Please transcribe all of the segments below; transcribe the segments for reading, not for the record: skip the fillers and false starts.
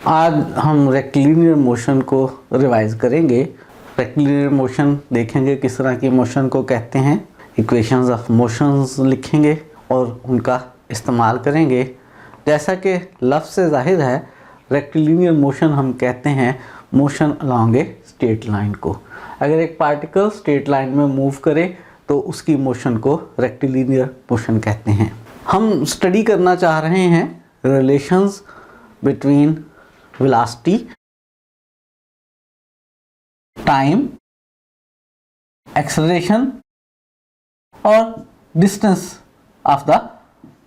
आज हम rectilinear motion को रिवाइज करेंगे। रेक्टिलिनियर मोशन देखेंगे किस तरह की मोशन को कहते हैं, इक्वेशंस ऑफ मोशंस लिखेंगे और उनका इस्तेमाल करेंगे। जैसा कि लफ्ज़ से जाहिर है, रेक्टिलिनियर मोशन हम कहते हैं motion along a straight line को। अगर एक पार्टिकल स्ट्रेट लाइन में मूव करे तो उसकी मोशन को रेक्टिलिनियर मोशन कहते हैं। हम स्टडी करना चाह रहे हैं relations between velocity, time, acceleration और डिस्टेंस ऑफ द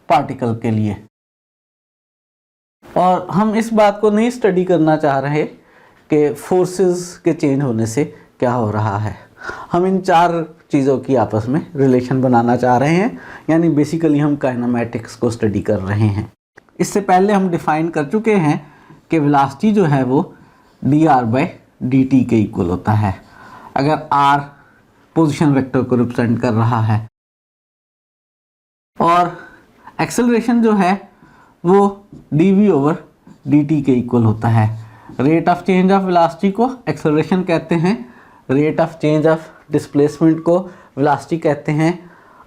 पार्टिकल के लिए। और हम इस बात को नहीं स्टडी करना चाह रहे कि फोर्सेस के चेंज होने से क्या हो रहा है। हम इन चार चीज़ों की आपस में रिलेशन बनाना चाह रहे हैं, यानी बेसिकली हम काइनेमैटिक्स को स्टडी कर रहे हैं। इससे पहले हम डिफाइन कर चुके हैं कि वेलोसिटी जो है वो dr/dt के इक्वल होता है अगर r पोजीशन वेक्टर को रिप्रेजेंट कर रहा है, और एक्सेलरेशन जो है वो dv/dt के इक्वल होता है। Rate of change of velocity को एक्सेलरेशन कहते हैं, rate of change of displacement को वेलोसिटी कहते हैं।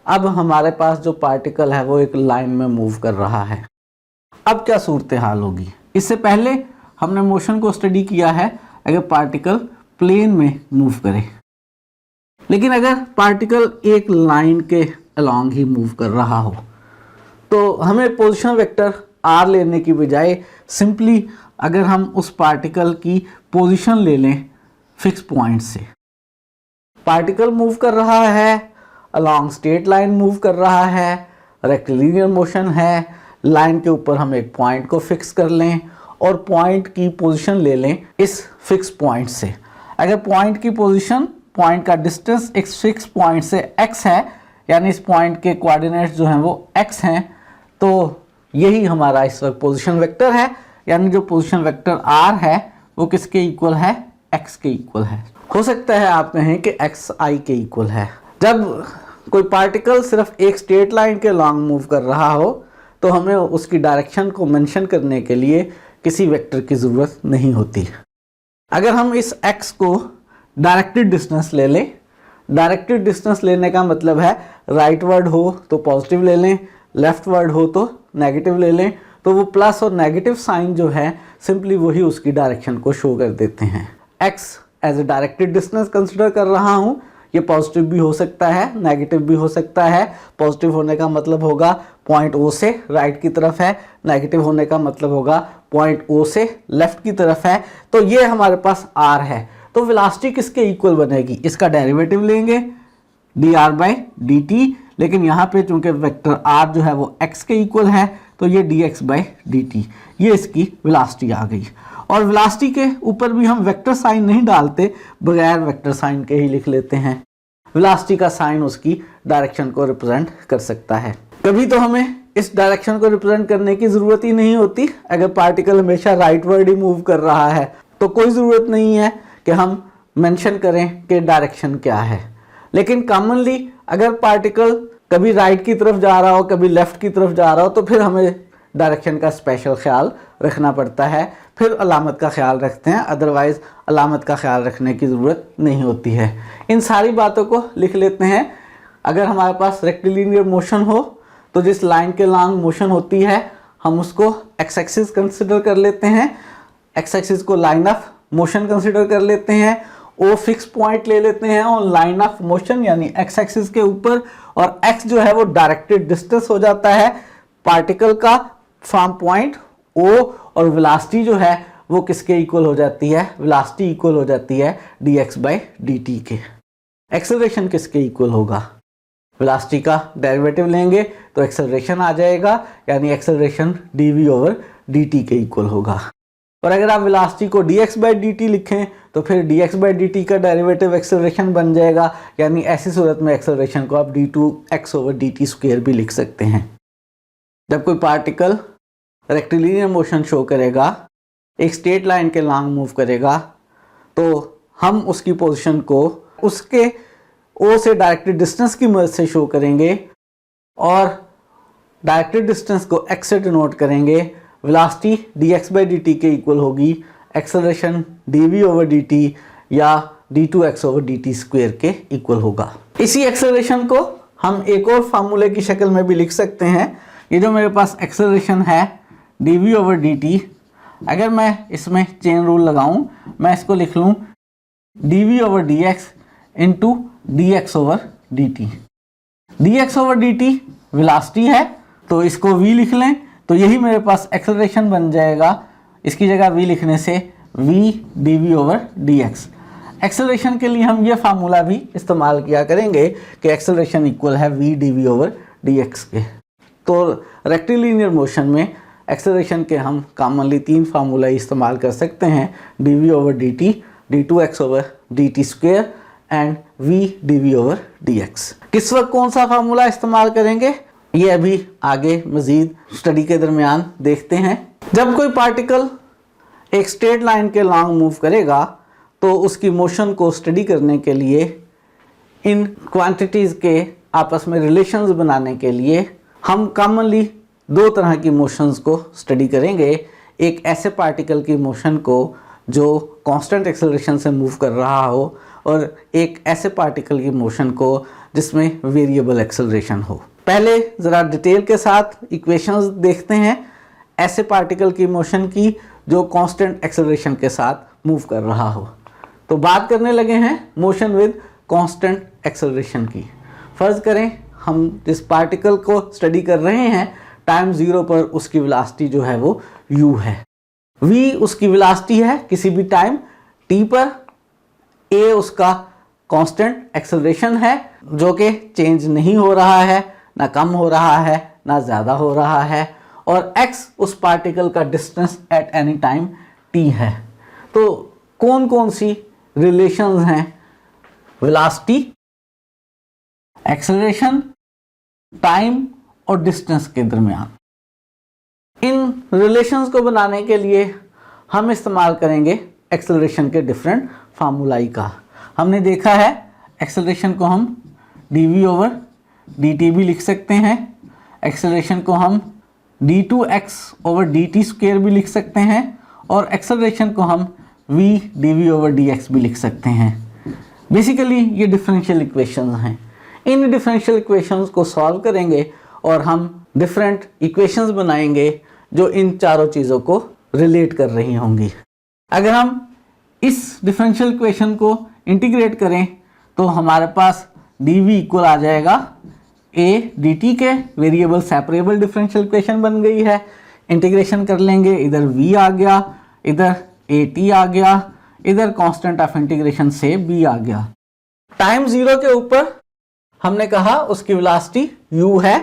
अब हमारे पास जो पार्टिकल है वो एक लाइन में मूव कर रहा है। अब क्या सूरत हाल होगी? इससे पहले हमने मोशन को स्टडी किया है अगर पार्टिकल प्लेन में मूव करे, लेकिन अगर पार्टिकल एक लाइन के अलोंग ही मूव कर रहा हो तो हमें पोजीशन वेक्टर r लेने की बजाय सिंपली अगर हम उस पार्टिकल की पोजीशन ले लें फिक्स पॉइंट से। पार्टिकल मूव कर रहा है, अलोंग स्ट्रेट लाइन मूव कर रहा है, रेक्टिलिनियर मोशन है, लाइन के ऊपर हम एक पॉइंट को फिक्स कर लें और पॉइंट की पोजीशन ले लें इस फिक्स पॉइंट से। अगर पॉइंट की पोजीशन, पॉइंट का डिस्टेंस इस फिक्स पॉइंट से x है, यानी इस पॉइंट के कोऑर्डिनेट्स जो हैं वो x हैं, तो यही हमारा इस वक्त पोजीशन वेक्टर है। यानी जो पोजीशन वेक्टर r है वो किसके इक्वल है? x के इक्वल है। हो सकता है आप कहें कि x i के इक्वल है। जब कोई पार्टिकल सिर्फ एक स्ट्रेट लाइन के लॉन्ग मूव कर रहा हो तो हमें उसकी डायरेक्शन को मेंशन करने के लिए किसी वेक्टर की ज़रूरत नहीं होती। अगर हम इस x को डायरेक्टेड डिस्टेंस ले लें, डायरेक्टेड डिस्टेंस लेने का मतलब है राइट वर्ड हो तो पॉजिटिव ले लें, लेफ्ट वर्ड हो तो नेगेटिव ले लें, तो वो प्लस और नेगेटिव साइन जो है सिंपली वही उसकी डायरेक्शन को शो कर देते हैं। x as a directed distance consider कर रहा हूँ, ये पॉजिटिव भी हो सकता है, नेगेटिव भी हो सकता है। पॉजिटिव होने का मतलब होगा पॉइंट O से राइट की तरफ है, नेगेटिव होने का मतलब होगा पॉइंट O से लेफ्ट की तरफ है। तो ये हमारे पास r है, तो वेलोसिटी किसके इक्वल बनेगी? इसका डेरिवेटिव लेंगे dr/dt, लेकिन यहाँ पे चूंकि वेक्टर r जो है वो x के इक्वल है तो ये dx/dt, ये इसकी वेलोसिटी आ गई। और वेलोसिटी के ऊपर भी हम वेक्टर साइन नहीं डालते, बगैर वेक्टर साइन के ही लिख लेते हैं। वेलोसिटी का साइन उसकी डायरेक्शन को रिप्रेजेंट कर सकता है। कभी तो हमें इस डायरेक्शन को रिप्रेजेंट करने की ज़रूरत ही नहीं होती। अगर पार्टिकल हमेशा राइटवर्ड ही मूव कर रहा है तो कोई ज़रूरत नहीं है कि हम मेंशन करें कि डायरेक्शन क्या है। लेकिन कॉमनली अगर पार्टिकल कभी राइट की तरफ जा रहा हो, कभी लेफ्ट की तरफ जा रहा हो, तो फिर हमें डायरेक्शन का स्पेशल ख्याल रखना पड़ता है, फिर अलामत का ख्याल रखते हैं। अदरवाइज़ अलामत का ख्याल रखने की ज़रूरत नहीं होती है। इन सारी बातों को लिख लेते हैं। अगर हमारे पास रेक्टिलिनियर मोशन हो तो जिस लाइन के लॉन्ग मोशन होती है हम उसको एक्स एक्सिस कंसिडर कर लेते हैं, एक्स एक्सिस को लाइन ऑफ मोशन कंसिडर कर लेते हैं, ओ फिक्स पॉइंट ले लेते हैं और लाइन ऑफ मोशन यानी एक्स एक्सिस के ऊपर, और एक्स जो है वो डायरेक्टेड डिस्टेंस हो जाता है पार्टिकल का फ्रॉम पॉइंट ओ, और वेलोसिटी जो है वो किसके इक्वल हो जाती है? वेलोसिटी इक्वल हो जाती है dx/dt के। एक्सेलरेशन किसके इक्वल होगा? वेलोसिटी का डेरिवेटिव लेंगे तो एक्सेलरेशन आ जाएगा, यानी एक्सेलरेशन dv/dt के इक्वल होगा। और अगर आप वेलोसिटी को dx/dt लिखें तो फिर dx/dt का डेरिवेटिव एक्सेलरेशन बन जाएगा, यानी ऐसी सूरत में एक्सेलरेशन को आप d2x/dt² भी लिख सकते हैं। जब कोई पार्टिकल रेक्टिलिनियर मोशन शो करेगा, एक स्ट्रेट लाइन के लॉन्ग मूव करेगा, तो हम उसकी पोजीशन को उसके O से डायरेक्टेड डिस्टेंस की मदद से शो करेंगे और डायरेक्टेड डिस्टेंस को x से डिनोट करेंगे वेलोसिटी dx/dt के इक्वल होगी एक्सेलरेशन dv/dt या d2x/dt स्क्वायर के इक्वल होगा। इसी एक्सेलरेशन को हम एक और फार्मूले की शक्ल में भी लिख सकते हैं। ये जो मेरे पास एक्सेलरेशन है dv/dt, अगर मैं इसमें चेन रूल लगाऊं, मैं इसको लिख लूं dv/dx into dx/dt। dx/dt velocity है तो इसको v लिख लें, तो यही मेरे पास एक्सेलरेशन बन जाएगा। इसकी जगह v लिखने से v dv/dx। एक्सेलरेशन के लिए हम ये फार्मूला भी इस्तेमाल किया करेंगे कि एक्सेलरेशन इक्वल है v dv/dx के। तो रेक्टिलिनियर मोशन में एक्सेलरेशन के हम कॉमनली 3 फार्मूला इस्तेमाल कर सकते हैं, dv/dt, d2x/dt square and v dv/dx। किस वक्त कौन सा फार्मूला इस्तेमाल करेंगे ये अभी आगे मज़ीद स्टडी के दरमियान देखते हैं। जब कोई पार्टिकल एक स्ट्रेट लाइन के लॉन्ग मूव करेगा तो उसकी मोशन को स्टडी करने के लिए, इन क्वांटिटीज़ के आपस में रिलेशंस बनाने के लिए हम कॉमनली 2 तरह की मोशंस को स्टडी करेंगे। एक ऐसे पार्टिकल की मोशन को जो कांस्टेंट एक्सेलरेशन से मूव कर रहा हो, और एक ऐसे पार्टिकल की मोशन को जिसमें वेरिएबल एक्सेलरेशन हो। पहले ज़रा डिटेल के साथ इक्वेशंस देखते हैं ऐसे पार्टिकल की मोशन की जो कांस्टेंट एक्सेलरेशन के साथ मूव कर रहा हो। तो बात करने लगे हैं मोशन विद कांस्टेंट एक्सेलरेशन की। फ़र्ज़ करें हम जिस पार्टिकल को स्टडी कर रहे हैं टाइम 0 पर उसकी वेलोसिटी जो है वो u है, v उसकी वेलोसिटी है किसी भी टाइम t पर, a उसका कांस्टेंट एक्सेलरेशन है जो कि चेंज नहीं हो रहा है, ना कम हो रहा है ना ज़्यादा हो रहा है, और x उस पार्टिकल का distance at any time t है। तो कौन कौन सी रिलेशंस हैं वेलोसिटी, एक्सेलरेशन, टाइम और डिस्टेंस के दरमियान? इन रिलेशंस को बनाने के लिए हम इस्तेमाल करेंगे एक्सेलरेशन के डिफरेंट फार्मूलाई का। हमने देखा है एक्सेलरेशन को हम dv/dt भी लिख सकते हैं, एक्सेलरेशन को हम d2x/dt स्क्वायर भी लिख सकते हैं, और एक्सेलरेशन को हम v dv/dx भी लिख सकते हैं। बेसिकली ये डिफरेंशियल इक्वेशंस हैं। इन डिफरेंशियल इक्वेशंस को सॉल्व करेंगे और हम डिफरेंट इक्वेशंस बनाएंगे जो इन चारों चीज़ों को रिलेट कर रही होंगी। अगर हम इस डिफरेंशियल इक्वेशन को इंटीग्रेट करें तो हमारे पास dv इक्वल आ जाएगा a dt के, वेरिएबल सेपरेबल डिफरेंशियल इक्वेशन बन गई है। इंटीग्रेशन कर लेंगे, इधर v आ गया, इधर at आ गया, इधर कांस्टेंट ऑफ इंटीग्रेशन से b आ गया। टाइम 0 के ऊपर हमने कहा उसकी वेलोसिटी u है।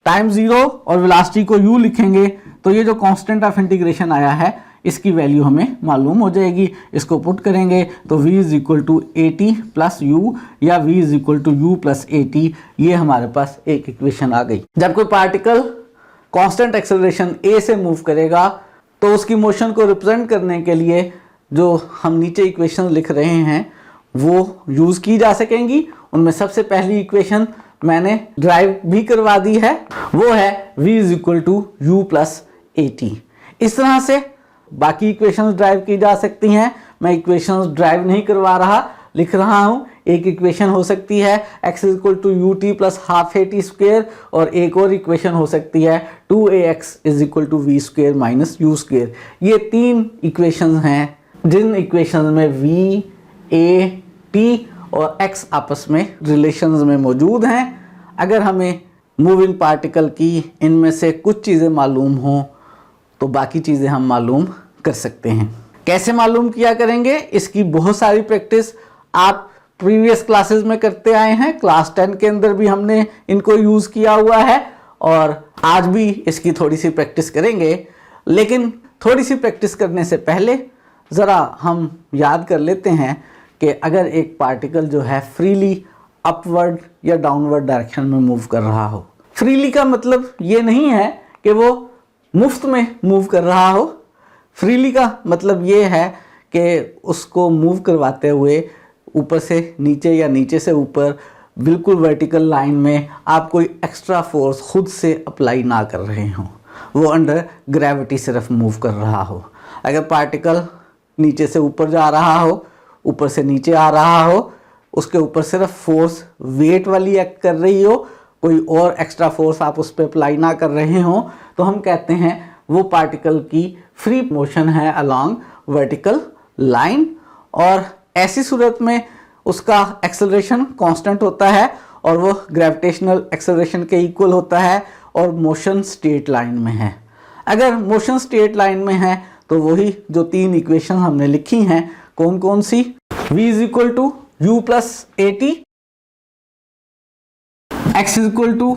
टाइम 0 और वेलोसिटी को u लिखेंगे तो ये जो कांस्टेंट ऑफ इंटीग्रेशन आया है इसकी वैल्यू हमें मालूम हो जाएगी। इसको पुट करेंगे तो v is equal to at plus u या v is equal to u plus at। ये हमारे पास एक इक्वेशन आ गई। जब कोई पार्टिकल कांस्टेंट एक्सेलरेशन a से मूव करेगा तो उसकी मोशन को रिप्रेजेंट करने के लिए जो हम नीचे इक्वेशन लिख रहे हैं वो यूज़ की जा सकेंगी। उनमें सबसे पहली इक्वेशन मैंने ड्राइव भी करवा दी है, वो है v is equal to u plus at। इस तरह से बाकी इक्वेशंस ड्राइव की जा सकती हैं। मैं इक्वेशंस ड्राइव नहीं करवा रहा, लिख रहा हूँ। एक इक्वेशन हो सकती है x is equal to u t plus half at square, और एक और इक्वेशन हो सकती है 2ax is equal to v square minus u square. ये 3 इक्वेशंस हैं जिन इक्वेशंस में v, a, t और x आपस में रिलेशंस में मौजूद हैं। अगर हमें मूविंग पार्टिकल की इनमें से कुछ चीज़ें मालूम हों तो बाकी चीज़ें हम मालूम कर सकते हैं। कैसे मालूम किया करेंगे, इसकी बहुत सारी प्रैक्टिस आप प्रीवियस क्लासेस में करते आए हैं। क्लास 10 के अंदर भी हमने इनको यूज़ किया हुआ है और आज भी इसकी थोड़ी सी प्रैक्टिस करेंगे। लेकिन थोड़ी सी प्रैक्टिस करने से पहले ज़रा हम याद कर लेते हैं कि अगर एक पार्टिकल जो है फ्रीली अपवर्ड या डाउनवर्ड डायरेक्शन में मूव कर रहा हो। फ्रीली का मतलब ये नहीं है कि वो मुफ्त में मूव कर रहा हो। फ्रीली का मतलब ये है कि उसको मूव करवाते हुए ऊपर से नीचे या नीचे से ऊपर बिल्कुल वर्टिकल लाइन में आप कोई एक्स्ट्रा फोर्स खुद से अप्लाई ना कर रहे हों। वो अंडर ग्रेविटी सिर्फ मूव कर रहा हो। अगर पार्टिकल नीचे से ऊपर जा रहा हो, ऊपर से नीचे आ रहा हो, उसके ऊपर सिर्फ फोर्स वेट वाली एक्ट कर रही हो, कोई और एक्स्ट्रा फोर्स आप उस पर अप्लाई ना कर रहे हो, तो हम कहते हैं वो पार्टिकल की फ्री मोशन है अलोंग वर्टिकल लाइन। और ऐसी सूरत में उसका एक्सेलरेशन कांस्टेंट होता है और वो ग्रेविटेशनल एक्सेलरेशन के इक्वल होता है और मोशन स्ट्रेट लाइन में है। अगर मोशन स्ट्रेट लाइन में है तो वही जो तीन इक्वेशन हमने लिखी हैं, कौन कौन सी, v is equal to u plus a t, x is equal to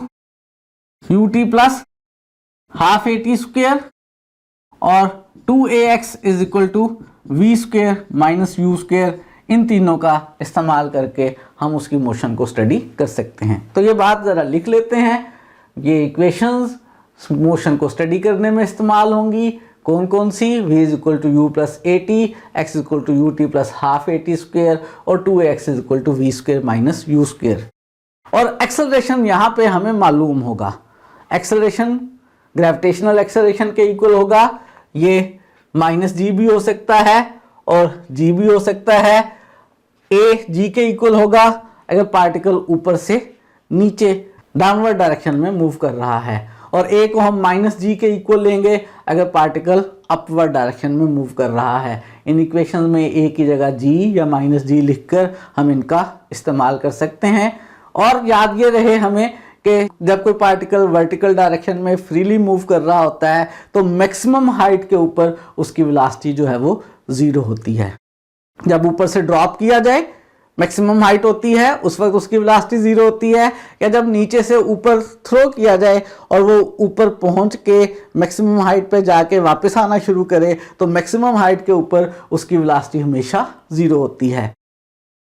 u t plus half a t square और 2ax is equal to v square minus u square. इन तीनों का इस्तेमाल करके हम उसकी मोशन को स्टडी कर सकते हैं। तो ये बात ज़रा लिख लेते हैं, ये इक्वेशंस मोशन को स्टडी करने में इस्तेमाल होंगी। कौन कौन सी, v is equal to u plus a t, x is equal to u t plus half a t square और 2ax is equal to v square minus u square. और एक्सेलरेशन यहाँ पे हमें मालूम होगा, एक्सेलरेशन ग्रेविटेशनल एक्सेलरेशन के equal होगा। ये माइनस जी भी हो सकता है और जी भी हो सकता है। ए जी के इक्वल होगा अगर पार्टिकल ऊपर से नीचे डाउनवर्ड डायरेक्शन में मूव कर रहा है, और ए को हम माइनस जी के इक्वल लेंगे अगर पार्टिकल अपवर्ड डायरेक्शन में मूव कर रहा है। इन इक्वेशन में ए की जगह जी या माइनस जी लिखकर हम इनका इस्तेमाल कर सकते हैं। और याद ये रहे हमें कि जब कोई पार्टिकल वर्टिकल डायरेक्शन में फ्रीली मूव कर रहा होता है तो मैक्सिमम हाइट के ऊपर उसकी वेलोसिटी जो है वो 0 होती है। जब ऊपर से ड्रॉप किया जाए मैक्सिमम हाइट होती है, उस वक्त उसकी वेलोसिटी 0 होती है। या जब नीचे से ऊपर थ्रो किया जाए और वो ऊपर पहुंच के मैक्सिमम हाइट पे जाके वापस आना शुरू करे तो मैक्सिमम हाइट के ऊपर उसकी वेलोसिटी हमेशा 0 होती है।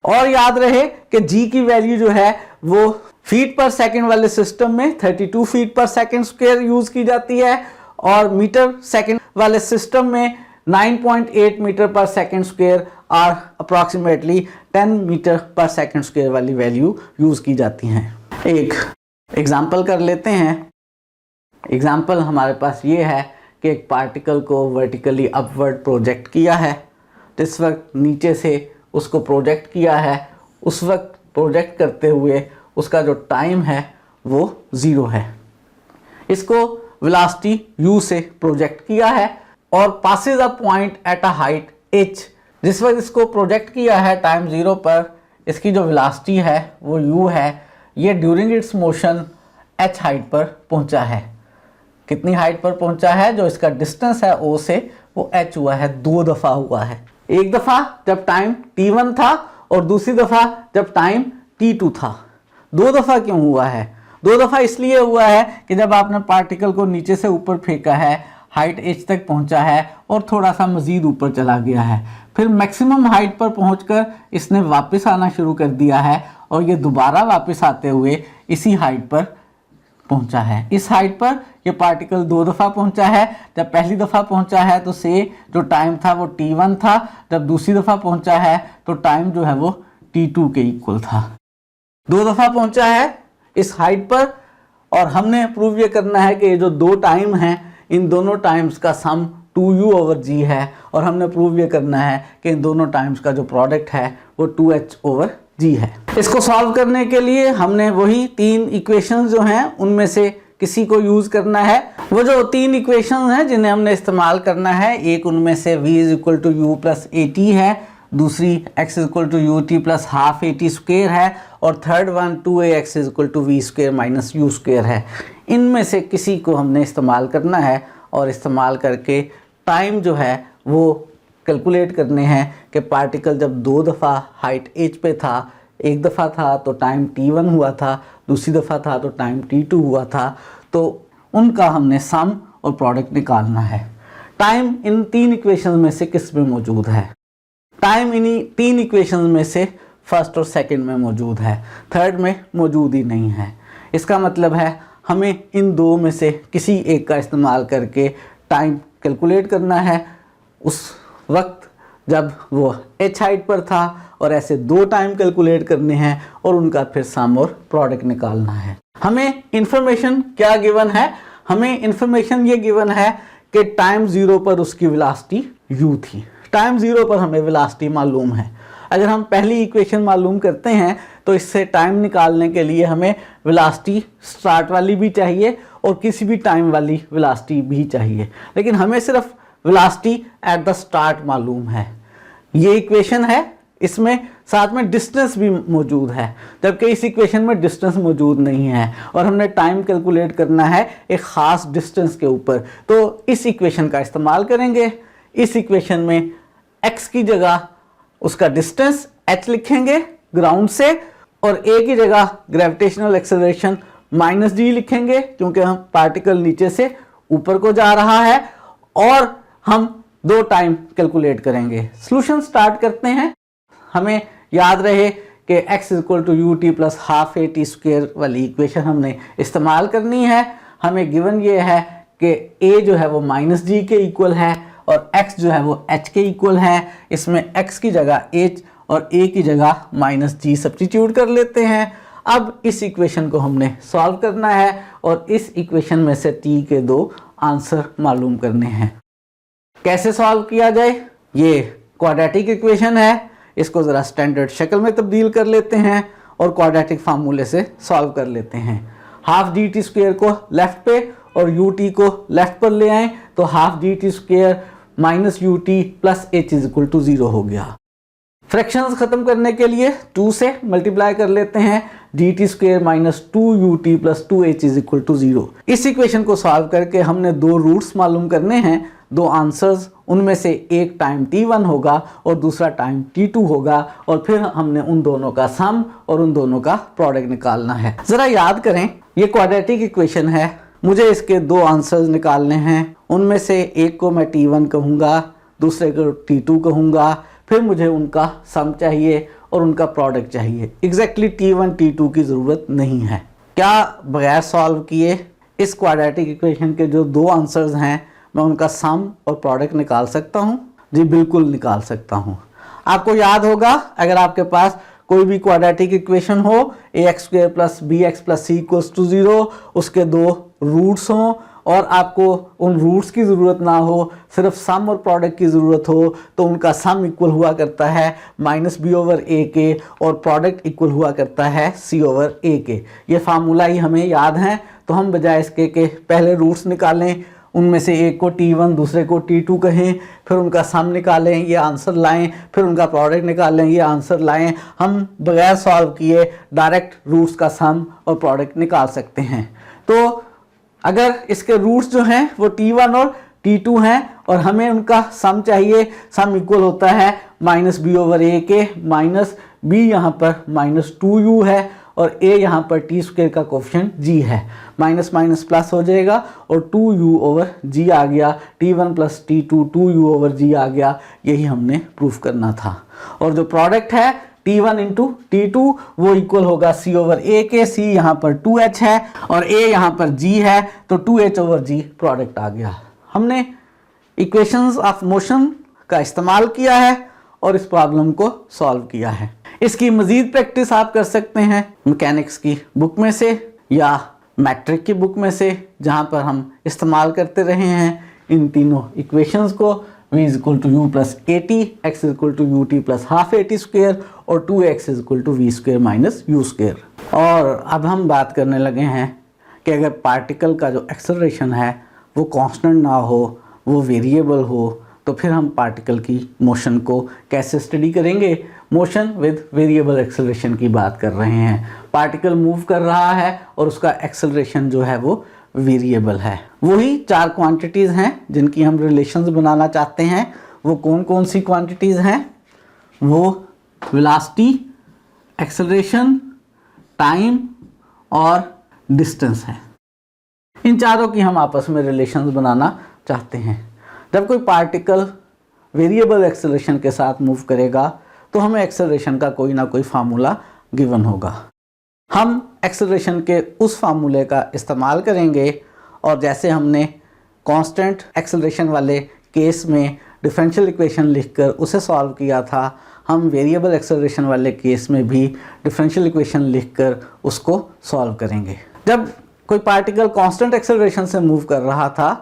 और याद रहे कि g की वैल्यू जो है वो फीट पर सेकंड वाले सिस्टम में 32 फीट पर सेकंड स्क्वायर यूज की जाती है और मीटर सेकंड वाले सिस्टम में 9.8 मीटर पर सेकंड स्क्वायर और अप्रॉक्सीमेटली 10 मीटर पर सेकंड स्क्वायर वाली वैल्यू यूज की जाती हैं। एक एग्जांपल कर लेते हैं। एग्जांपल हमारे पास ये है कि एक पार्टिकल को वर्टिकली अपवर्ड प्रोजेक्ट किया है। जिस वक्त नीचे से उसको प्रोजेक्ट किया है उस वक्त प्रोजेक्ट करते हुए उसका जो टाइम है वो 0 है। इसको वेलोसिटी u से प्रोजेक्ट किया है और passes a point at a height h। जिस वक्त इसको प्रोजेक्ट किया है टाइम 0 पर, इसकी जो वेलोसिटी है वो u है। ये during its motion h height पर पहुंचा है। कितनी हाइट पर पहुंचा है? जो इसका डिस्टेंस है o से वो h हुआ है, 2 दफ़ा हुआ है। एक दफ़ा जब टाइम t1 था और दूसरी दफ़ा जब टाइम t2 था। 2 दफ़ा क्यों हुआ है? 2 दफ़ा इसलिए हुआ है कि जब आपने पार्टिकल को नीचे से ऊपर फेंका है, हाइट h तक पहुंचा है और थोड़ा सा मज़ीद ऊपर चला गया है, फिर मैक्सिमम हाइट पर पहुंचकर इसने वापस आना शुरू कर दिया है और ये दोबारा वापस आते हुए इसी हाइट पर पहुंचा है। इस हाइट पर ये पार्टिकल 2 दफ़ा पहुंचा है। जब पहली दफ़ा पहुंचा है तो से जो टाइम था वो t1 था, जब दूसरी दफ़ा पहुंचा है तो टाइम जो है वो t2 के इक्वल था। 2 दफ़ा पहुंचा है इस हाइट पर और हमने प्रूव ये करना है कि ये जो 2 टाइम हैं इन दोनों टाइम्स का सम 2u/g है और हमने प्रूव ये करना है कि इन दोनों टाइम्स का जो प्रोडक्ट है वो 2h/g है। इसको सॉल्व करने के लिए हमने वही 3 इक्वेशंस जो हैं उनमें से किसी को यूज करना है। वो जो 3 इक्वेशंस हैं जिन्हें हमने इस्तेमाल करना है, एक उनमें से v is equal to u plus a t है, दूसरी x is equal to u t plus half a t square है और third one 2ax is equal to v square minus u square है। इनमें से किसी को हमने इस्तेमाल करना है और इस्तेमाल करके टाइम जो है वो कैलकुलेट करने हैं कि पार्टिकल जब 2 दफ़ा हाइट h पे था, एक दफ़ा था तो टाइम t1 हुआ था, दूसरी दफ़ा था तो टाइम t2 हुआ था, तो उनका हमने सम और प्रोडक्ट निकालना है। टाइम इन 3 इक्वेशन में से किस में मौजूद है? टाइम इन्हीं 3 इक्वेशन में से फर्स्ट और सेकंड में मौजूद है, थर्ड में मौजूद ही नहीं है। इसका मतलब है हमें इन 2 में से किसी एक का इस्तेमाल करके टाइम कैलकुलेट करना है उस वक्त जब वो h हाइट पर था, और ऐसे 2 टाइम कैलकुलेट करने हैं और उनका फिर सम और प्रोडक्ट निकालना है। हमें इंफॉर्मेशन क्या गिवन है? हमें इंफॉर्मेशन ये गिवन है कि टाइम 0 पर उसकी वेलोसिटी u थी। टाइम 0 पर हमें वेलोसिटी मालूम है। अगर हम पहली इक्वेशन मालूम करते हैं तो इससे टाइम निकालने के लिए हमें वेलोसिटी स्टार्ट वाली भी चाहिए और किसी भी टाइम वाली वेलोसिटी भी चाहिए, लेकिन हमें सिर्फ वेलोसिटी एट द स्टार्ट मालूम है। ये इक्वेशन है, इसमें साथ में डिस्टेंस भी मौजूद है, जबकि इस इक्वेशन में डिस्टेंस मौजूद नहीं है और हमने टाइम कैलकुलेट करना है एक ख़ास डिस्टेंस के ऊपर। तो इस इक्वेशन का इस्तेमाल करेंगे। इस इक्वेशन में x की जगह उसका डिस्टेंस h लिखेंगे ग्राउंड से, और a की जगह ग्रेविटेशनल एक्सेलरेशन -g लिखेंगे क्योंकि हम पार्टिकल नीचे से ऊपर को जा रहा है, और हम 2 टाइम कैलकुलेट करेंगे। सॉल्यूशन स्टार्ट करते हैं। हमें याद रहे कि x = ut + ½ at² वाली इक्वेशन हमने इस्तेमाल करनी है। हमें गिवन ये है कि a जो है वो -g के इक्वल है और x जो है वो h के इक्वल है। इसमें x की जगह h और a की जगह -g सब्स्टिट्यूट कर लेते हैं। अब इस इक्वेशन को हमने सॉल्व करना है और इस इक्वेशन में से t के 2 आंसर मालूम करने हैं। कैसे सॉल्व किया जाए? ये क्वाड्रेटिक इक्वेशन है, इसको ज़रा स्टैंडर्ड शक्ल में तब्दील कर लेते हैं और क्वाड्रेटिक फार्मूले से सॉल्व कर लेते हैं। हाफ dt² को लेफ्ट पे और ut को लेफ्ट पर ले आए तो हाफ dt² -ut + h = 0 हो गया। फ्रैक्शंस खत्म करने के लिए 2 से मल्टीप्लाई कर लेते हैं। dt² -2ut + 2h = 0। इस इक्वेशन को सॉल्व करके हमने 2 रूट्स मालूम करने हैं, 2 आंसर्स, उनमें से एक टाइम t1 होगा और दूसरा टाइम t2 होगा, और फिर हमने उन दोनों का सम और उन दोनों का प्रोडक्ट निकालना है। ज़रा याद करें, ये क्वाड्रेटिक इक्वेशन है, मुझे इसके 2 आंसर्स निकालने हैं। उनमें से एक को मैं t1 कहूँगा, दूसरे को t2 कहूँगा, फिर मुझे उनका सम चाहिए और उनका प्रोडक्ट चाहिए। एग्जैक्टली t1 t2 की ज़रूरत नहीं है। क्या बगैर सॉल्व किए इस क्वाड्रेटिक इक्वेशन के जो 2 आंसर्स हैं मैं उनका सम और प्रोडक्ट निकाल सकता हूँ? जी बिल्कुल निकाल सकता हूँ। आपको याद होगा, अगर आपके पास कोई भी क्वाड्रेटिक इक्वेशन हो ax² + bx + c = 0, उसके 2 रूट्स हों और आपको उन रूट्स की ज़रूरत ना हो, सिर्फ सम और प्रोडक्ट की ज़रूरत हो, तो उनका सम इक्वल हुआ करता है -b/a के और प्रोडक्ट इक्वल हुआ करता है c/a के। ये फार्मूला ही हमें याद है, तो हम बजाय इसके के पहले रूट्स निकालें, उनमें से एक को t1 दूसरे को t2 कहें, फिर उनका सम निकालें, ये आंसर लाएं, फिर उनका प्रोडक्ट निकालें, ये आंसर लाएं। हम बगैर सॉल्व किए डायरेक्ट रूट्स का सम और प्रोडक्ट निकाल सकते हैं। तो अगर इसके रूट्स जो हैं वो t1 और t2 हैं और हमें उनका सम चाहिए, सम इक्वल होता है -b/a के, -b यहाँ पर -2u है और a यहाँ पर t² का कोफिशिएंट g है, माइनस माइनस प्लस हो जाएगा और 2u/g आ गया, t1 + t2 2u/g आ गया। यही हमने प्रूफ करना था। और जो प्रोडक्ट है t1 × t2 वो इक्वल होगा c/a के। c यहाँ पर 2h है और a यहाँ पर g है, तो 2h/g प्रोडक्ट आ गया। हमने इक्वेशंस ऑफ मोशन का इस्तेमाल किया है और इस प्रॉब्लम को सॉल्व किया है। इसकी मज़ीद प्रैक्टिस आप कर सकते हैं मैकेनिक्स की बुक में से या मैट्रिक की बुक में से, जहाँ पर हम इस्तेमाल करते रहे हैं इन तीनों इक्वेशंस को। v = u + at, x = ut + ½ at² और 2x = v² - u²। और अब हम बात करने लगे हैं कि अगर पार्टिकल का जो एक्सेलरेशन है वो कांस्टेंट ना हो, वो वेरिएबल हो, तो फिर हम पार्टिकल की मोशन को कैसे स्टडी करेंगे। मोशन विद वेरिएबल एक्सेलरेशन की बात कर रहे हैं। पार्टिकल मूव कर रहा है और उसका एक्सेलरेशन जो है वो वेरिएबल है। वही 4 क्वांटिटीज़ हैं जिनकी हम रिलेशंस बनाना चाहते हैं। वो कौन कौन सी क्वांटिटीज़ हैं? वो वेलोसिटी, एक्सेलरेशन, टाइम और डिस्टेंस है। इन चारों की हम आपस में रिलेशंस बनाना चाहते हैं। जब कोई पार्टिकल वेरिएबल एक्सेलरेशन के साथ मूव करेगा तो हमें एक्सेलरेशन का कोई ना कोई फार्मूला गिवन होगा। हम एक्सेलरेशन के उस फार्मूले का इस्तेमाल करेंगे और जैसे हमने कांस्टेंट एक्सेलरेशन वाले केस में डिफरेंशियल इक्वेशन लिखकर उसे सॉल्व किया था, हम वेरिएबल एक्सेलरेशन वाले केस में भी डिफरेंशियल इक्वेशन लिखकर उसको सॉल्व करेंगे। जब कोई पार्टिकल कांस्टेंट एक्सेलरेशन से मूव कर रहा था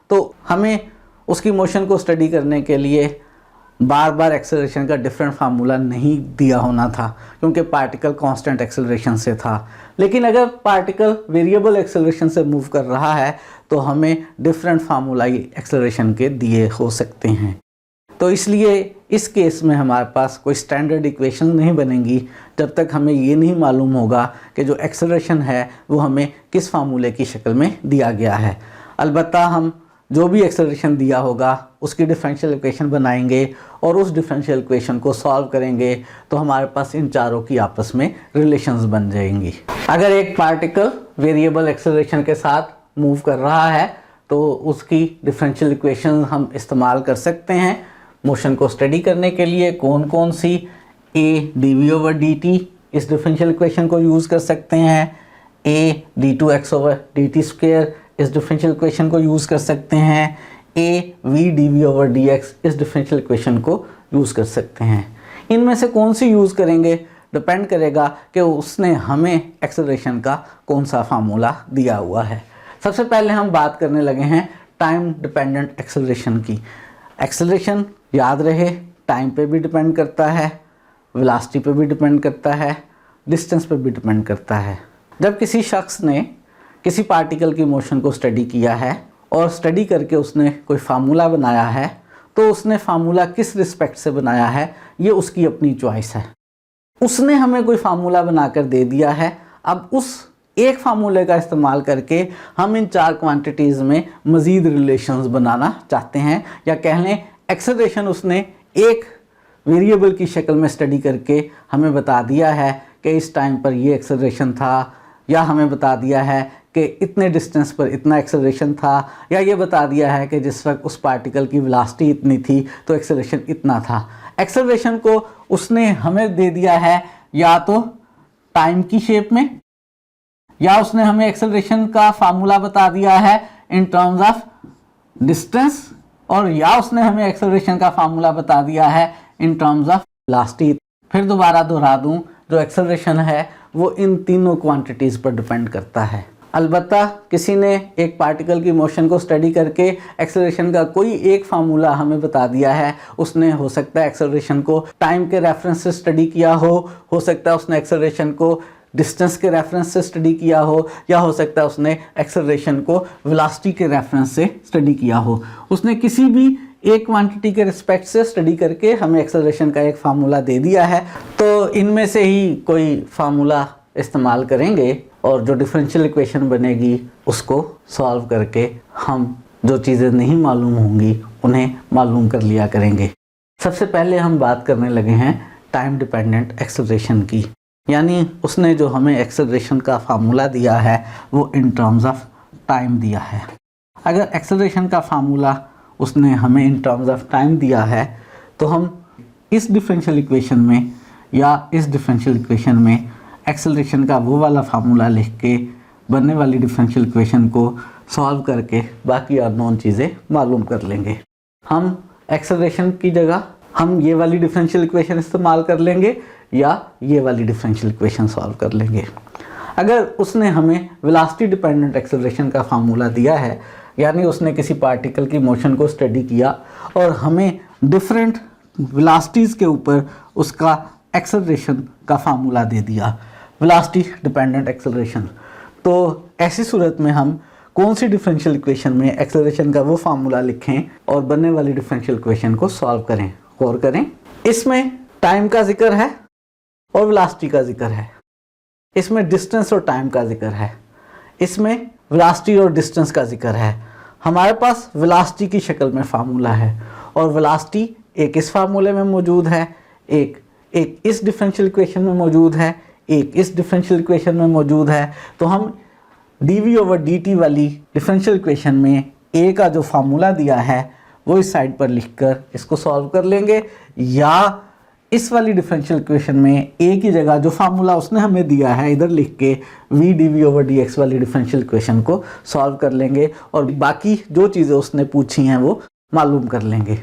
तो हमें उसकी मोशन को स्टडी करने के लिए बार बार एक्सेलरेशन का डिफरेंट फार्मूला नहीं दिया होना था, क्योंकि पार्टिकल कांस्टेंट एक्सेलरेशन से था। लेकिन अगर पार्टिकल वेरिएबल एक्सेलरेशन से मूव कर रहा है तो हमें डिफरेंट फार्मूला एक्सेलरेशन के दिए हो सकते हैं। तो इसलिए इस केस में हमारे पास कोई स्टैंडर्ड इक्वेशन नहीं बनेंगी जब तक हमें ये नहीं मालूम होगा कि जो एक्सेलरेशन है वो हमें किस फार्मूले की शक्ल में दिया गया है। अलबत्ता हम जो भी एक्सेलरेशन दिया होगा उसकी डिफरेंशियल इक्वेशन बनाएंगे और उस डिफरेंशियल इक्वेशन को सॉल्व करेंगे तो हमारे पास इन चारों की आपस में रिलेशंस बन जाएंगी। अगर एक पार्टिकल वेरिएबल एक्सेलरेशन के साथ मूव कर रहा है तो उसकी डिफरेंशियल इक्वेशन हम इस्तेमाल कर सकते हैं मोशन को स्टडी करने के लिए। कौन कौन सी? ए dv/dt इस डिफरेंशियल इक्वेशन को यूज़ कर सकते हैं। ए d2x/dt² इस डिफरेंशियल इक्वेशन को यूज़ कर सकते हैं। ए v dv/dx इस डिफरेंशियल इक्वेशन को यूज़ कर सकते हैं। इनमें से कौन सी यूज़ करेंगे डिपेंड करेगा कि उसने हमें एक्सेलरेशन का कौन सा फार्मूला दिया हुआ है। सबसे पहले हम बात करने लगे हैं टाइम डिपेंडेंट एक्सेलरेशन की। एक्सेलरेशन याद रहे टाइम पे भी डिपेंड करता है, वेलोसिटी पे भी डिपेंड करता है, डिस्टेंस पे भी डिपेंड करता है। जब किसी शख्स ने किसी पार्टिकल की मोशन को स्टडी किया है और स्टडी करके उसने कोई फार्मूला बनाया है तो उसने फार्मूला किस रिस्पेक्ट से बनाया है ये उसकी अपनी चॉइस है। उसने हमें कोई फार्मूला बनाकर दे दिया है, अब उस एक फार्मूले का इस्तेमाल करके हम इन चार क्वांटिटीज़ में मज़ीद रिलेशंस बनाना चाहते हैं, या कह लें एक्सेलरेशन उसने एक वेरिएबल की शक्ल में स्टडी करके हमें बता दिया है कि इस टाइम पर ये एक्सेलरेशन था, या हमें बता दिया है कि इतने डिस्टेंस पर इतना एक्सेलरेशन था, या ये बता दिया है कि जिस वक्त उस पार्टिकल की वेलोसिटी इतनी थी तो एक्सेलरेशन इतना था। एक्सेलरेशन को उसने हमें दे दिया है या तो टाइम की शेप में, या उसने हमें एक्सेलरेशन का फार्मूला बता दिया है इन टर्म्स ऑफ डिस्टेंस, और या उसने हमें एक्सेलरेशन का फार्मूला बता दिया है इन टर्म्स ऑफ वेलोसिटी। फिर दोबारा दोहरा दूं, जो एक्सेलरेशन है वो इन तीनों क्वांटिटीज़ पर डिपेंड करता है। अलबत्ता किसी ने एक पार्टिकल की मोशन को स्टडी करके एक्सेलरेशन का कोई एक फार्मूला हमें बता दिया है, उसने हो सकता है एक्सेलरेशन को टाइम के रेफरेंस से स्टडी किया हो सकता है उसने एक्सेलरेशन को डिस्टेंस के रेफरेंस से स्टडी किया हो, या हो सकता है उसने एक्सेलरेशन को वेलोसिटी के रेफरेंस से स्टडी किया हो। उसने किसी भी एक क्वांटिटी के रिस्पेक्ट से स्टडी करके हमें एक्सेलरेशन का एक फार्मूला दे दिया है, तो इनमें से ही कोई फार्मूला इस्तेमाल करेंगे और जो डिफरेंशियल इक्वेशन बनेगी उसको सॉल्व करके हम जो चीज़ें नहीं मालूम होंगी उन्हें मालूम कर लिया करेंगे। सबसे पहले हम बात करने लगे हैं टाइम डिपेंडेंट एक्सेलरेशन की, यानी उसने जो हमें एक्सेलरेशन का फार्मूला दिया है वो इन टर्म्स ऑफ टाइम दिया है। अगर एक्सेलरेशन का फार्मूला उसने हमें इन टर्म्स ऑफ टाइम दिया है तो हम इस डिफरेंशियल इक्वेशन में या इस डिफरेंशियल इक्वेशन में एक्सेलरेशन का वो वाला फार्मूला लिख के बनने वाली डिफरेंशियल इक्वेशन को सॉल्व करके बाकी अननोन चीज़ें मालूम कर लेंगे। हम एक्सेलरेशन की जगह हम ये वाली डिफरेंशियल इक्वेशन इस्तेमाल कर लेंगे या ये वाली डिफरेंशियल इक्वेशन सॉल्व कर लेंगे। अगर उसने हमें वेलोसिटी डिपेंडेंट एक्सेलरेशन का फार्मूला दिया है, यानी उसने किसी पार्टिकल की मोशन को स्टडी किया और हमें डिफरेंट वेलोसिटीज़ के ऊपर उसका एक्सेलरेशन का फार्मूला दे दिया, वेलोसिटी डिपेंडेंट एक्सेलरेशन, तो ऐसी सूरत में हम कौन सी डिफरेंशियल इक्वेशन में एक्सेलरेशन का वो फार्मूला लिखें और बनने वाली डिफरेंशियल इक्वेशन को सॉल्व करें। गौर करें, इसमें टाइम का जिक्र है और वेलोसिटी का जिक्र है, इसमें डिस्टेंस और टाइम का जिक्र है, इसमें वेलोसिटी और डिस्टेंस का जिक्र है। हमारे पास वेलोसिटी की शक्ल में फार्मूला है और वेलोसिटी एक इस फार्मूले में मौजूद है, एक इस डिफरेंशियल इक्वेशन में मौजूद है, एक इस डिफरेंशियल इक्वेशन में मौजूद है। तो हम dv/dt वाली डिफरेंशियल इक्वेशन में a का जो फार्मूला दिया है वो इस साइड पर लिखकर इसको सॉल्व कर लेंगे, या इस वाली डिफरेंशियल इक्वेशन में a की जगह जो फार्मूला उसने हमें दिया है इधर लिख के v dv/dx वाली डिफरेंशियल इक्वेशन को सॉल्व कर लेंगे और बाकी जो चीज़ें उसने पूछी हैं वो मालूम कर लेंगे।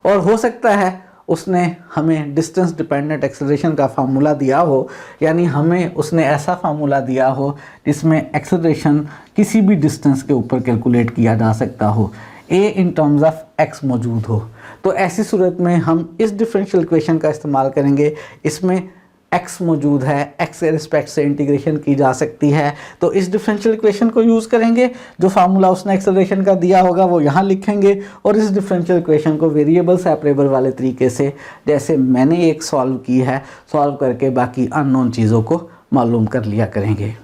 और हो सकता है उसने हमें डिस्टेंस डिपेंडेंट एक्सेलरेशन का फार्मूला दिया हो, यानी हमें उसने ऐसा फार्मूला दिया हो जिसमें एक्सेलरेशन किसी भी डिस्टेंस के ऊपर कैलकुलेट किया जा सकता हो, ए इन टर्म्स ऑफ एक्स मौजूद हो, तो ऐसी सूरत में हम इस डिफरेंशियल इक्वेशन का इस्तेमाल करेंगे। इसमें x मौजूद है, x के रिस्पेक्ट से इंटीग्रेशन की जा सकती है, तो इस डिफरेंशियल इक्वेशन को यूज़ करेंगे। जो फार्मूला उसने एक्सेलरेशन का दिया होगा वो यहाँ लिखेंगे और इस डिफरेंशियल इक्वेशन को वेरिएबल सेपरेबल वाले तरीके से, जैसे मैंने एक सॉल्व की है, सॉल्व करके बाकी अननोन चीज़ों को मालूम कर लिया करेंगे।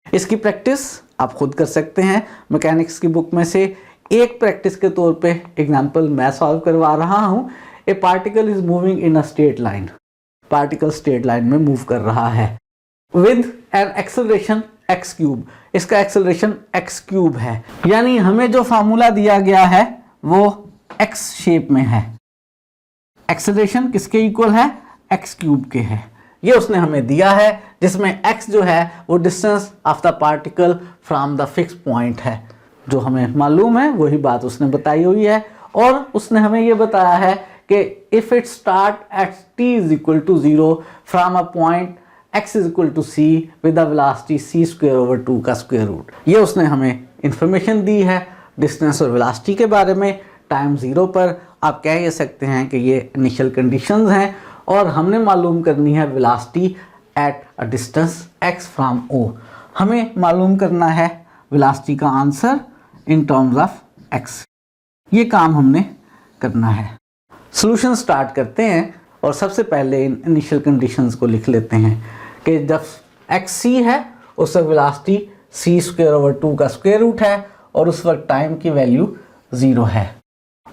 इसकी प्रैक्टिस आप खुद कर सकते हैं मैकेनिक्स की बुक में से। एक प्रैक्टिस के तौर पे एग्जांपल मैं सॉल्व करवा रहा हूँ। ए particle is moving in a straight line, particle straight line में मूव कर रहा है with an acceleration x cube. इसका एक्सेलरेशन एक्स क्यूब है, यानी हमें जो फार्मूला दिया गया है वो एक्स शेप में है। एक्सेलरेशन किसके इक्वल है? एक्स क्यूब के है। ये उसने हमें दिया है, जिसमें x जो है वो distance of the particle from the fix point है। जो हमें मालूम है वही बात उसने बताई हुई है, और उसने हमें ये बताया है कि if it start at t is equal to 0 from a point x is equal to c with the velocity c square over 2 का स्क्वायर रूट। ये उसने हमें इंफॉर्मेशन दी है डिस्टेंस और वेलोसिटी के बारे में। टाइम 0 पर आप कह ये सकते हैं कि ये इनिशियल कंडीशंस हैं, और हमने मालूम करनी है velocity at a distance x from o। हमें मालूम करना है वेलोसिटी का answer in terms of x। ये काम हमने करना है। सॉल्यूशन स्टार्ट करते हैं, और सबसे पहले इन इनिशियल कंडीशंस को लिख लेते हैं कि जब एक्स सी है उस वक्त वेलोसिटी c स्क्वायर ओवर 2 का स्क्वायर रूट है, और उस वक्त टाइम की वैल्यू 0 है।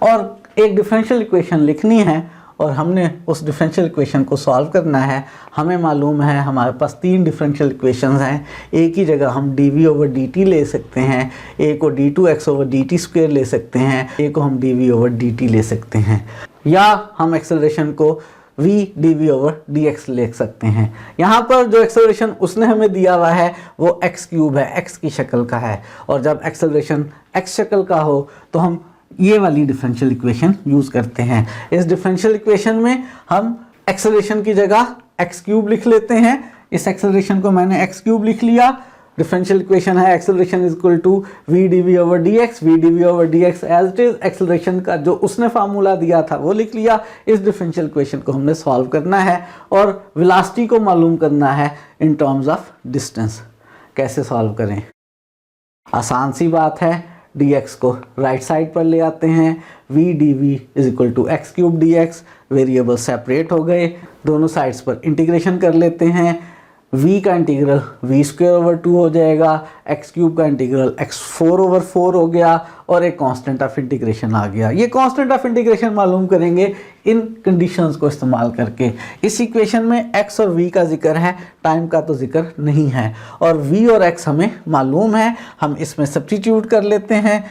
और एक डिफरेंशियल इक्वेशन लिखनी है, और हमने उस डिफरेंशियल इक्वेशन को सॉल्व करना है। हमें मालूम है हमारे पास 3 डिफरेंशियल इक्वेशंस हैं। एक ही जगह हम dv ओवर dt ले सकते हैं, एक को d2x ओवर dt स्क्वायर ले सकते हैं, एक को हम dv ओवर dt ले सकते हैं, या हम एक्सेलरेशन को v dv ओवर dx ले सकते हैं। यहाँ पर जो एक्सेलरेशन उसने हमें दिया हुआ है वो x क्यूब है, x की शक्ल का है, और जब एक्सेलरेशन x शक्ल का हो तो हम ये वाली डिफरेंशियल इक्वेशन यूज़ करते हैं। इस डिफरेंशियल इक्वेशन में हम एक्सेलरेशन की जगह x क्यूब लिख लेते हैं। इस एक्सेलरेशन को मैंने x क्यूब लिख लिया। डिफरेंशियल इक्वेशन है acceleration is equal to v dv over dx, v dv over dx as it is. Acceleration का जो उसने फार्मूला दिया था वो लिख लिया। इस डिफरेंशियल इक्वेशन को हमने सॉल्व करना है, और वेलोसिटी को मालूम करना है इन टर्म्स ऑफ डिस्टेंस। कैसे सॉल्व करें? आसान सी बात है। dx को राइट साइड पर ले आते हैं, v dv is equal to x cube dx। Variable separate हो गए, दोनों साइड्स पर इंटीग्रेशन कर लेते हैं। v का इंटीग्रल v स्क्वायर ओवर 2 हो जाएगा, x क्यूब का इंटीग्रल x4 ओवर 4 हो गया, और एक कांस्टेंट ऑफ इंटीग्रेशन आ गया। ये कांस्टेंट ऑफ इंटीग्रेशन मालूम करेंगे इन कंडीशंस को इस्तेमाल करके। इस इक्वेशन में x और v का जिक्र है, टाइम का तो जिक्र नहीं है, और v और x हमें मालूम है। हम इसमें सब्स्टिट्यूट कर लेते हैं,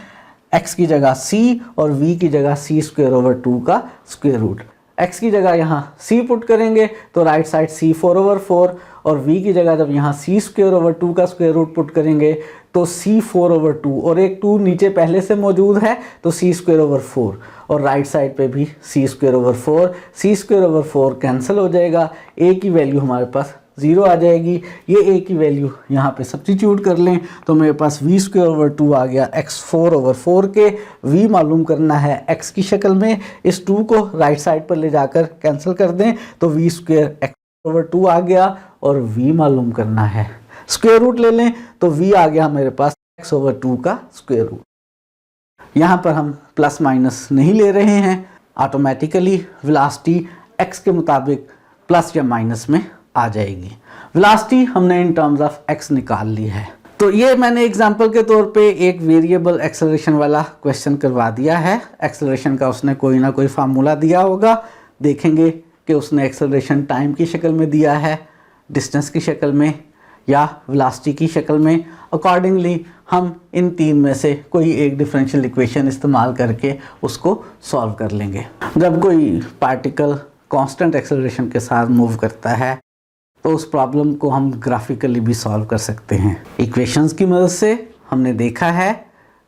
x की जगह c और v की जगह c स्क्वायर ओवर 2 का स्क्वायर रूट। x की जगह यहाँ c पुट करेंगे तो राइट साइड c4 ओवर 4, और v की जगह जब यहाँ c स्क्वायर ओवर 2 का स्क्वायर रूट पुट करेंगे तो c4 ओवर 2, और एक 2 नीचे पहले से मौजूद है तो c स्क्वायर ओवर 4, और राइट साइड पे भी c square over 4, c square over 4 cancel हो जाएगा। a की वैल्यू हमारे पास 0 आ जाएगी। ये a की वैल्यू यहाँ पे सब्स्टिट्यूट कर लें तो मेरे पास v स्क्वायर ओवर 2 आ गया x4 ओवर 4 के। v मालूम करना है x की शक्ल में, इस 2 को राइट साइड पर ले जाकर कैंसिल कर दें तो v स्क्वायर x ओवर 2 आ गया, और v मालूम करना है स्क्वायर रूट ले लें तो v आ गया मेरे पास x ओवर 2 का स्क्वायर रूट। यहाँ पर हम प्लस माइनस नहीं ले रहे हैं, ऑटोमेटिकली वेलोसिटी x के मुताबिक प्लस या माइनस में आ जाएगी। वेलोसिटी हमने इन टर्म्स ऑफ x निकाल ली है। तो ये मैंने एग्जांपल के तौर पे एक वेरिएबल एक्सेलरेशन वाला क्वेश्चन करवा दिया है। एक्सेलरेशन का उसने कोई ना कोई फार्मूला दिया होगा, देखेंगे कि उसने एक्सेलरेशन टाइम की शक्ल में दिया है, डिस्टेंस की शक्ल में, या वेलोसिटी की शक्ल में। अकॉर्डिंगली हम इन 3 में से कोई एक डिफरेंशियल इक्वेशन इस्तेमाल करके उसको सॉल्व कर लेंगे। जब कोई पार्टिकल कांस्टेंट एक्सेलरेशन के साथ मूव करता है तो उस प्रॉब्लम को हम ग्राफिकली भी सॉल्व कर सकते हैं। इक्वेशंस की मदद से हमने देखा है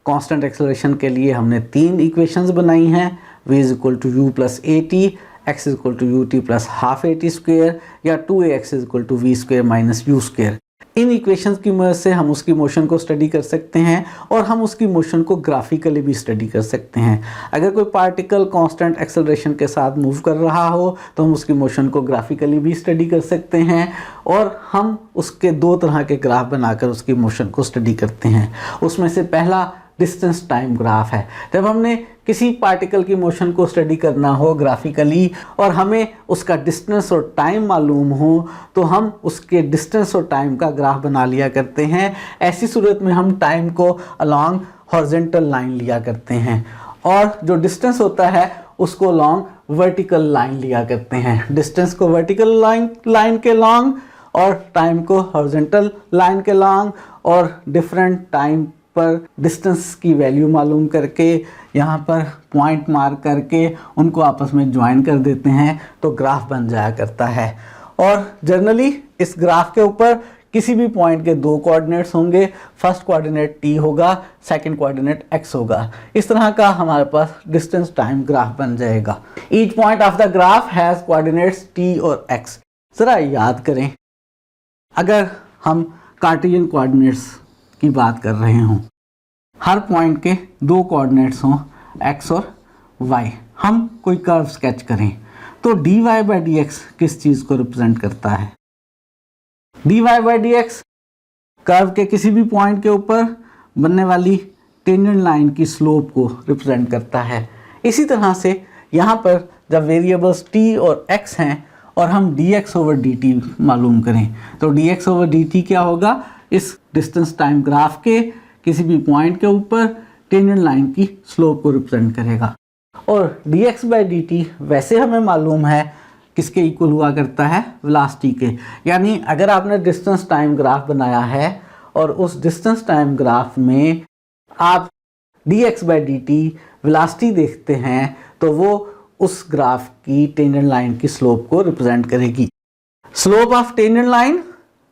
कांस्टेंट एक्सेलरेशन के लिए हमने 3 इक्वेशंस बनाई हैं, v is equal to u plus a t, x is equal to u t plus half a t square या 2ax is equal to v square minus u square. इन equations की मदद से हम उसकी मोशन को स्टडी कर सकते हैं और हम उसकी मोशन को ग्राफिकली भी स्टडी कर सकते हैं। अगर कोई पार्टिकल कांस्टेंट एक्सेलरेशन के साथ मूव कर रहा हो तो हम उसकी मोशन को ग्राफिकली भी स्टडी कर सकते हैं और हम उसके दो तरह के ग्राफ बनाकर उसकी मोशन को स्टडी करते हैं। उसमें से पहला डिस्टेंस टाइम ग्राफ है। जब हमने किसी पार्टिकल की मोशन को स्टडी करना हो ग्राफिकली और हमें उसका डिस्टेंस और टाइम मालूम हो तो हम उसके डिस्टेंस और टाइम का ग्राफ बना लिया करते हैं। ऐसी सूरत में हम टाइम को अलोंग हॉरिजॉन्टल लाइन लिया करते हैं और जो डिस्टेंस होता है उसको अलोंग वर्टिकल लाइन लिया करते हैं। डिस्टेंस को वर्टिकल लाइन के लॉन्ग और टाइम को हॉरिजॉन्टल लाइन के लॉन्ग और डिफरेंट टाइम पर डिस्टेंस की वैल्यू मालूम करके यहाँ पर पॉइंट मार्क करके उनको आपस में ज्वाइन कर देते हैं तो ग्राफ बन जाया करता है। और जनरली इस ग्राफ के ऊपर किसी भी पॉइंट के दो कोऑर्डिनेट्स होंगे। फर्स्ट कोऑर्डिनेट t होगा, सेकंड कोऑर्डिनेट x होगा। इस तरह का हमारे पास डिस्टेंस टाइम ग्राफ बन जाएगा। Each point of the graph has coordinates t और x। ज़रा याद करें, अगर हम कार्टेशियन कोऑर्डिनेट्स की बात कर रहे हों, हर पॉइंट के दो कोऑर्डिनेट्स हों x और y, हम कोई कर्व स्केच करें तो dy बाई डी एक्स किस चीज़ को रिप्रेजेंट करता है? dy by D x curve के किसी भी पॉइंट के ऊपर बनने वाली टेंजेंट लाइन की स्लोप को रिप्रेजेंट करता है। इसी तरह से यहाँ पर जब वेरिएबल्स t और x हैं और हम dx ओवर dt मालूम करें तो dx ओवर dt क्या होगा? इस डिस्टेंस टाइम ग्राफ के किसी भी पॉइंट के ऊपर टेंजेंट लाइन की स्लोप को रिप्रेजेंट करेगा। और dx बाई dt वैसे हमें मालूम है किसके इक्वल हुआ करता है? वेलोसिटी के। यानी अगर आपने डिस्टेंस टाइम ग्राफ बनाया है और उस डिस्टेंस टाइम ग्राफ में आप dx बाई dt वेलोसिटी देखते हैं तो वो उस ग्राफ की टेंजेंट लाइन की स्लोप को रिप्रेजेंट करेगी। Slope of tangent line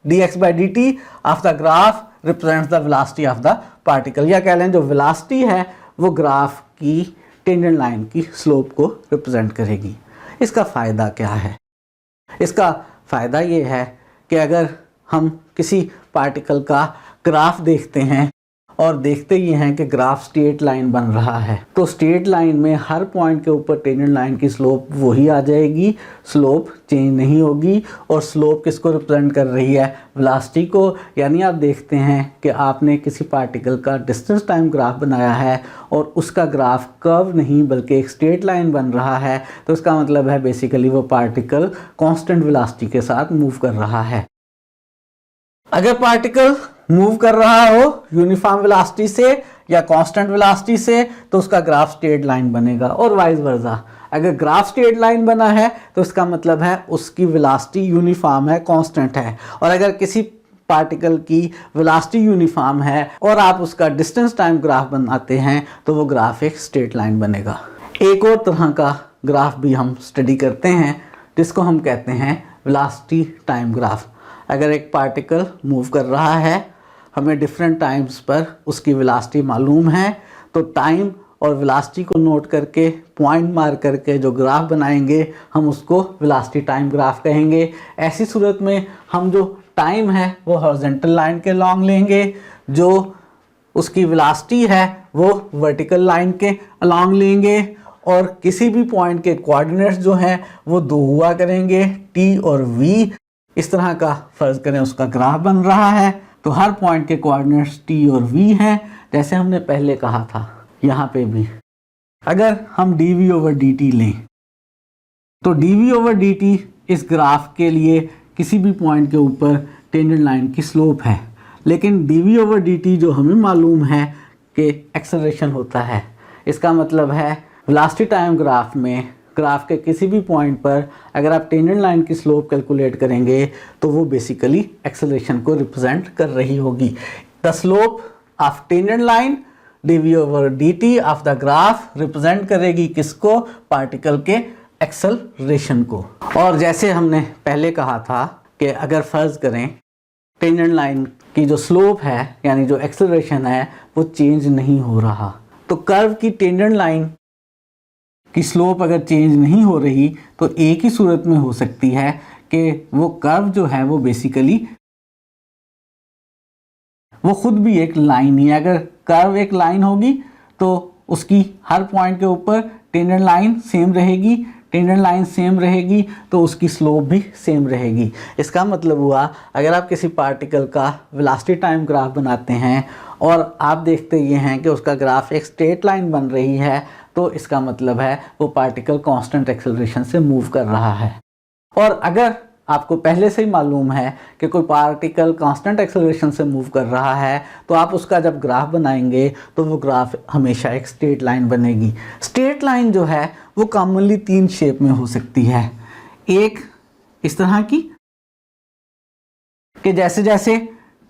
dx by dt of the graph represents the velocity of the particle, या कह लें जो velocity है वो ग्राफ की टेंजेंट लाइन की स्लोप को रिप्रेजेंट करेगी। इसका फ़ायदा क्या है? इसका फ़ायदा ये है कि अगर हम किसी पार्टिकल का ग्राफ देखते हैं और देखते ही हैं कि ग्राफ स्ट्रेट लाइन बन रहा है तो स्ट्रेट लाइन में हर पॉइंट के ऊपर टेंजेंट लाइन की स्लोप वही आ जाएगी, स्लोप चेंज नहीं होगी। और स्लोप किसको रिप्रेजेंट कर रही है? वेलोसिटी को। यानी आप देखते हैं कि आपने किसी पार्टिकल का डिस्टेंस टाइम ग्राफ बनाया है और उसका ग्राफ कर्व नहीं बल्कि एक स्ट्रेट लाइन बन रहा है तो इसका मतलब है बेसिकली वो पार्टिकल कांस्टेंट वेलोसिटी के साथ मूव कर रहा है। अगर पार्टिकल मूव कर रहा हो यूनिफॉर्म वेलोसिटी से या कांस्टेंट वेलोसिटी से तो उसका ग्राफ स्ट्रेट लाइन बनेगा और वाइस वर्सा। अगर ग्राफ स्ट्रेट लाइन बना है तो इसका मतलब है उसकी वेलोसिटी यूनिफॉर्म है, कांस्टेंट है। और अगर किसी पार्टिकल की वेलोसिटी यूनिफॉर्म है और आप उसका डिस्टेंस टाइम ग्राफ बनाते हैं तो वो ग्राफ एक स्ट्रेट लाइन बनेगा। एक और तरह का ग्राफ भी हम स्टडी करते हैं जिसको हम कहते हैं वेलोसिटी टाइम ग्राफ। अगर एक पार्टिकल मूव कर रहा है, हमें डिफरेंट टाइम्स पर उसकी वेलोसिटी मालूम है तो टाइम और वेलोसिटी को नोट करके पॉइंट मार करके जो ग्राफ बनाएंगे हम उसको वेलोसिटी टाइम ग्राफ कहेंगे। ऐसी सूरत में हम जो टाइम है वो हॉरिजॉन्टल लाइन के लॉन्ग लेंगे, जो उसकी वेलोसिटी है वो वर्टिकल लाइन के अलॉन्ग लेंगे और किसी भी पॉइंट के कोऑर्डिनेट्स जो हैं वो दो हुआ करेंगे, t और v। इस तरह का फर्ज करें उसका ग्राफ बन रहा है तो हर पॉइंट के कोऑर्डिनेट्स t और v हैं जैसे हमने पहले कहा था। यहाँ पे भी अगर हम dv ओवर dt लें तो dv ओवर dt इस ग्राफ के लिए किसी भी पॉइंट के ऊपर टेंजेंट लाइन की स्लोप है, लेकिन dv ओवर dt जो हमें मालूम है कि एक्सेलरेशन होता है। इसका मतलब है वेलोसिटी टाइम ग्राफ में ग्राफ के किसी भी पॉइंट पर अगर आप टेंजेंट लाइन की स्लोप कैलकुलेट करेंगे तो वो बेसिकली एक्सेलरेशन को रिप्रेजेंट कर रही होगी। The slope of tangent line dv over dt of the graph represent करेगी किसको? पार्टिकल के एक्सेलरेशन को। और जैसे हमने पहले कहा था कि अगर फर्ज करें टेंजेंट लाइन की जो स्लोप है यानी जो एक्सेलरेशन है वो चेंज नहीं हो रहा तो कर्व की टेंजेंट लाइन कि स्लोप अगर चेंज नहीं हो रही तो एक ही सूरत में हो सकती है कि वो कर्व जो है वो बेसिकली वो खुद भी एक लाइन ही है। अगर कर्व एक लाइन होगी तो उसकी हर पॉइंट के ऊपर टेंजेंट लाइन सेम रहेगी, टेंजेंट लाइन सेम रहेगी तो उसकी स्लोप भी सेम रहेगी। इसका मतलब हुआ अगर आप किसी पार्टिकल का वेलोसिटी टाइम ग्राफ बनाते हैं और आप देखते ये हैं कि उसका ग्राफ एक स्ट्रेट लाइन बन रही है तो इसका मतलब है वो पार्टिकल कांस्टेंट एक्सेलरेशन से मूव कर रहा है। और अगर आपको पहले से ही मालूम है कि कोई पार्टिकल कांस्टेंट एक्सेलरेशन से मूव कर रहा है तो आप उसका जब ग्राफ बनाएंगे तो वो ग्राफ हमेशा एक स्ट्रेट लाइन बनेगी। स्ट्रेट लाइन जो है वो कॉमनली 3 शेप में हो सकती है। एक इस तरह की कि जैसे जैसे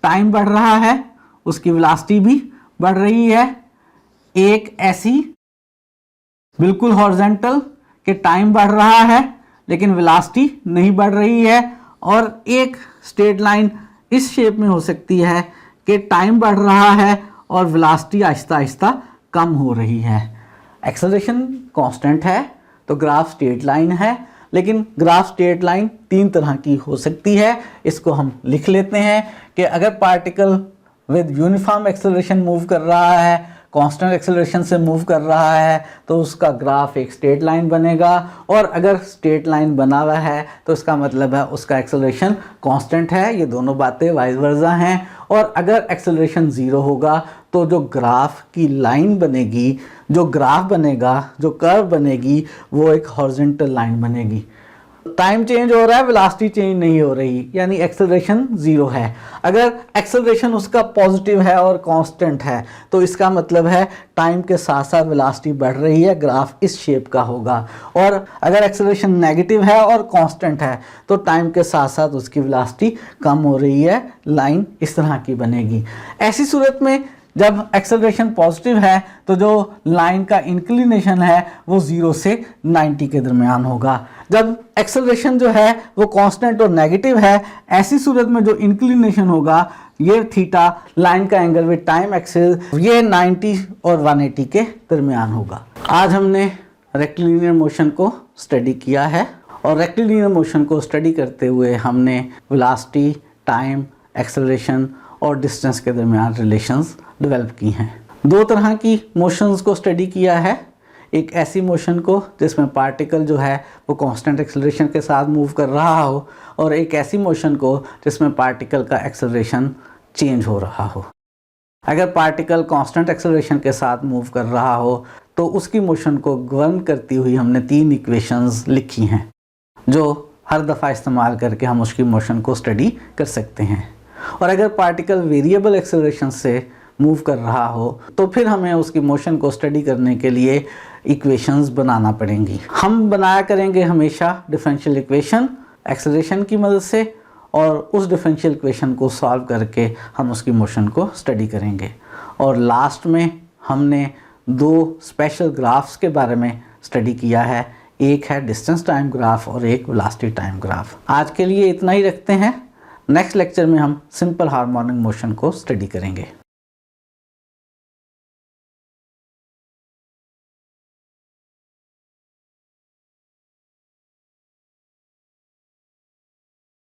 टाइम बढ़ रहा है उसकी वेलोसिटी भी बढ़ रही है। एक ऐसी बिल्कुल हॉरिजॉन्टल कि टाइम बढ़ रहा है लेकिन वेलोसिटी नहीं बढ़ रही है। और एक स्ट्रेट लाइन इस शेप में हो सकती है कि टाइम बढ़ रहा है और वेलोसिटी आहिस्ता आहिस्ता कम हो रही है। एक्सेलरेशन कांस्टेंट है तो ग्राफ स्ट्रेट लाइन है, लेकिन ग्राफ स्ट्रेट लाइन 3 तरह की हो सकती है। इसको हम लिख लेते हैं कि अगर particle with uniform acceleration move कर रहा है, कांस्टेंट एक्सेलरेशन से मूव कर रहा है तो उसका ग्राफ एक स्ट्रेट लाइन बनेगा। और अगर स्ट्रेट लाइन बना हुआ है तो इसका मतलब है उसका एक्सेलरेशन कांस्टेंट है। ये दोनों बातें वाइस वर्सा हैं। और अगर एक्सेलरेशन 0 होगा तो जो ग्राफ की लाइन बनेगी, जो ग्राफ बनेगा, जो कर्व बनेगी वो एक हॉरिजॉन्टल लाइन बनेगी। टाइम चेंज हो रहा है, वेलोसिटी चेंज नहीं हो रही, यानी एक्सेलरेशन 0 है। अगर एक्सेलरेशन उसका पॉजिटिव है और कांस्टेंट है तो इसका मतलब है टाइम के साथ साथ वेलोसिटी बढ़ रही है, ग्राफ इस शेप का होगा। और अगर एक्सेलरेशन नेगेटिव है और कांस्टेंट है तो टाइम के साथ साथ उसकी वेलोसिटी कम हो रही है, लाइन इस तरह की बनेगी। ऐसी सूरत में जब एक्सेलरेशन पॉजिटिव है तो जो लाइन का इंक्लिनेशन है वो 0 से 90 के दरमियान होगा। जब एक्सेलरेशन जो है वो कांस्टेंट और नेगेटिव है, ऐसी सूरत में जो इंक्लिनेशन होगा ये थीटा लाइन का एंगल विद टाइम एक्सिस ये 90 और 180 के दरमियान होगा। आज हमने रेक्टिलिनियर मोशन को स्टडी किया है और रेक्टिलिनियर मोशन को स्टडी करते हुए हमने वेलोसिटी, टाइम, एक्सेलरेशन और डिस्टेंस के दरमियान रिलेशंस डेवलप की हैं। 2 तरह की मोशंस को स्टडी किया है। एक ऐसी मोशन को जिसमें पार्टिकल जो है वो कांस्टेंट एक्सेलरेशन के साथ मूव कर रहा हो और एक ऐसी मोशन को जिसमें पार्टिकल का एक्सेलरेशन चेंज हो रहा हो। अगर पार्टिकल कांस्टेंट एक्सेलरेशन के साथ मूव कर रहा हो तो उसकी मोशन को गवर्न करती हुई हमने 3 इक्वेशंस लिखी हैं जो हर दफ़ा इस्तेमाल करके हम उसकी मोशन को स्टडी कर सकते हैं। और अगर पार्टिकल वेरिएबल एक्सेलरेशन से मूव कर रहा हो तो फिर हमें उसकी मोशन को स्टडी करने के लिए इक्वेशंस बनाना पड़ेंगी। हम बनाया करेंगे हमेशा डिफरेंशियल इक्वेशन एक्सेलरेशन की मदद से और उस डिफरेंशियल इक्वेशन को सॉल्व करके हम उसकी मोशन को स्टडी करेंगे। और लास्ट में हमने 2 स्पेशल ग्राफ्स के बारे में स्टडी किया है, एक है डिस्टेंस टाइम ग्राफ और एक वेलोसिटी टाइम ग्राफ। आज के लिए इतना ही रखते हैं। नेक्स्ट लेक्चर में हम सिंपल हार्मोनिक मोशन को स्टडी करेंगे।